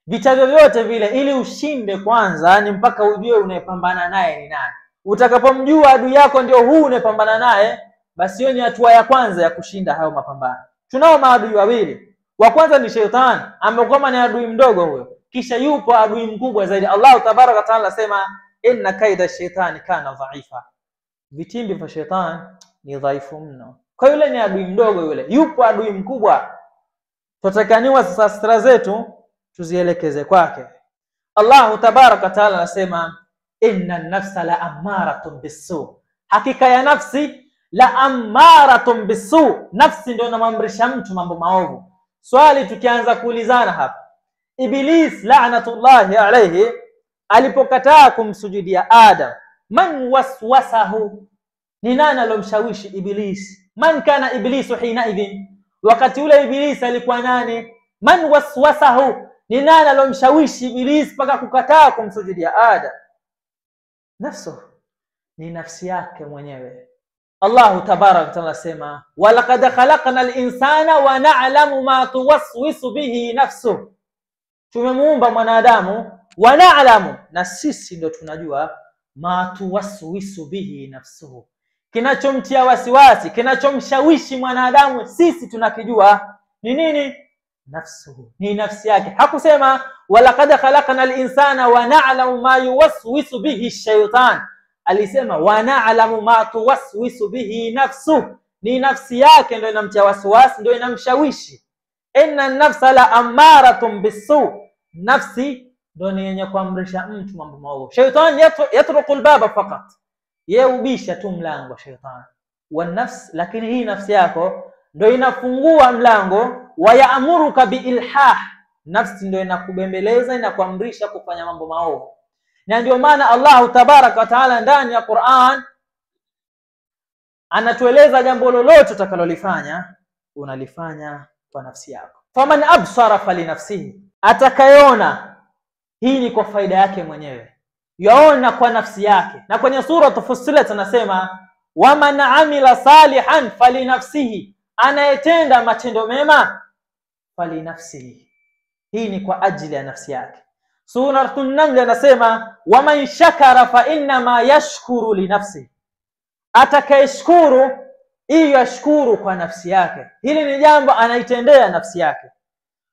vita vyovyote vile, ili ushinde kwanza ni mpaka ujue unayepambana naye ni nani. Utakapomjua adui yako ndio huu unayepambana naye, basi hiyo ni hatua ya kwanza ya kushinda hayo mapambano. Tunao maadui wawili. Wa kwanza ni Shetani, ambaye ni adui mdogo huyo. Kisha yupo adui mkubwa zaidi. Allah tabaraka taala asema inna kaida shaitani kana dhaifa. Vitimbi vya Shetani ni dhaifu mno. Kwa yule ni adui mdogo yule. Yupo adui mkubwa. Tutakaniwa sasa stra zetu tuzielekeze kwake. Allah tabaraka taala anasema inna an-nafsa la ammaratun bisu. Hakika ya nafsi la ammaratun bisu. Nafsi ndio inamamrisha mtu mambo maovu. Swali tukianza kuulizana hapa. Iblis la'natullahi alayhi alipokataa kumsujudia Adam, man waswasahu? Ni nani alomshawishi Iblis? Man kana Iblisu hina idhin? Wakati ule Iblis alikuwa nani? Man waswasahu? Ni nani alomshawishi Iblis mpaka kukataa kumsujudia Adam? Nafsu, ni nafsi yake mwenyewe. Allah tabaraka taala sema walaqad khalaqna al-insana wa na'lamu ma tuwaswisu bihi nafsuhu. Tumemuumba mwanadamu wa na'lamu, na sisi ndo tunajua ma tuwaswisu bihi nafsuhu, kinachomtia wasiwasi, kinachomshawishi mwanadamu sisi tunakijua ni nini? Nafsuhu, ni nafsi yake. Hakusema walaqad khalaqna al-insana wa na'lamu ma yuwaswisu bihi ash-shaytan. Alisema wa na'lamu ma tuwaswisu bihi nafsuhu, ni nafsi yake ndio inamtia wasiwasi, ndio inamshawishi. Inna an-nafsa la ammaratun bisu. Nafsi ndio ni yenye kuamrisha mtu mambo maovu. Shaytan yatruku al-baba fakat, yeubisha tu mlango shaytan. Wa nafs, lakini hii nafsi yako ndio inafungua mlango. Wa ya'muruka biilhah, nafsi ndio inakubembeleza, inakuamrisha kufanya mambo maovu. Na ndio maana Allah tabaraka wa taala ndani ya Qur'an anatueleza jambo lolote utakalolifanya unalifanya kwa nafsi yako. Faman absara falinafsihi, atakayeona hii ni kwa faida yake mwenyewe, yaona kwa nafsi yake. Na kwenye sura Fussilat anasema waman amila salihan falinafsihi, anayetenda matendo mema falinafsihi, hii ni kwa ajili ya nafsi yake. Suratul Naml anasema waman shakara fa inna ma yashkuru li nafsi, atakayeshukuru ili yashkuru kwa nafsi yake, hili ni jambo anaitendea nafsi yake.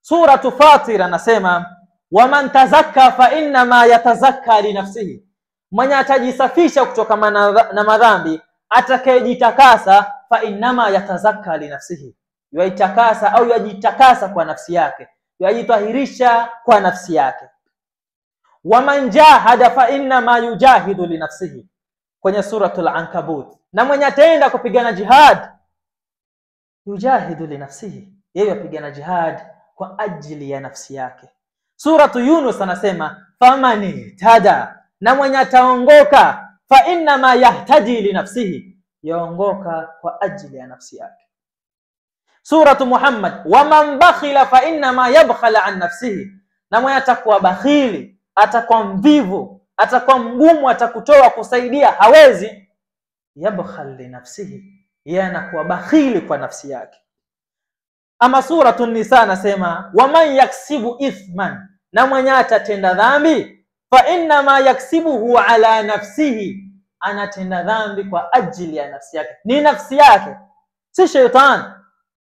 Suratul Fatir anasema waman tazakka fa inna ma yatazakka li nafsihi, mwenye atajisafisha kutoka na madhambi, atakayejitakasa fa inna ma yatazakka li nafsihi, yajitakasa au yajitakasa kwa nafsi yake, yajitahirisha kwa nafsi yake. Waman jahada fa inna ma yujahidu li nafsihi, kwenye suratul Ankabut, na mwenye ataenda kupigana jihad yujahidu li nafsihi, yeye yapigana jihad kwa ajili ya nafsi yake. Suratu Yunus anasema famani tada, na mwenye ataongoka fa inna ma yahtadi li nafsihi, yaongoka kwa ajili ya nafsi yake. Suratu Muhammad waman bakhila fa inna ma yabkhala an nafsihi, na mwenye atakuwa bakhili, atakuwa mvivu, atakuwa mgumu, atakutoa kusaidia hawezi, yabkhal li nafsihi, yeye anakuwa bakhili kwa nafsi yake. Ama Suratu Nisa anasema waman yaksibu ithman, na mwenye atatenda dhambi fa inna ma yaksibuhu ala nafsihi, anatenda dhambi kwa ajili ya nafsi yake. Ni nafsi yake, si shaytan.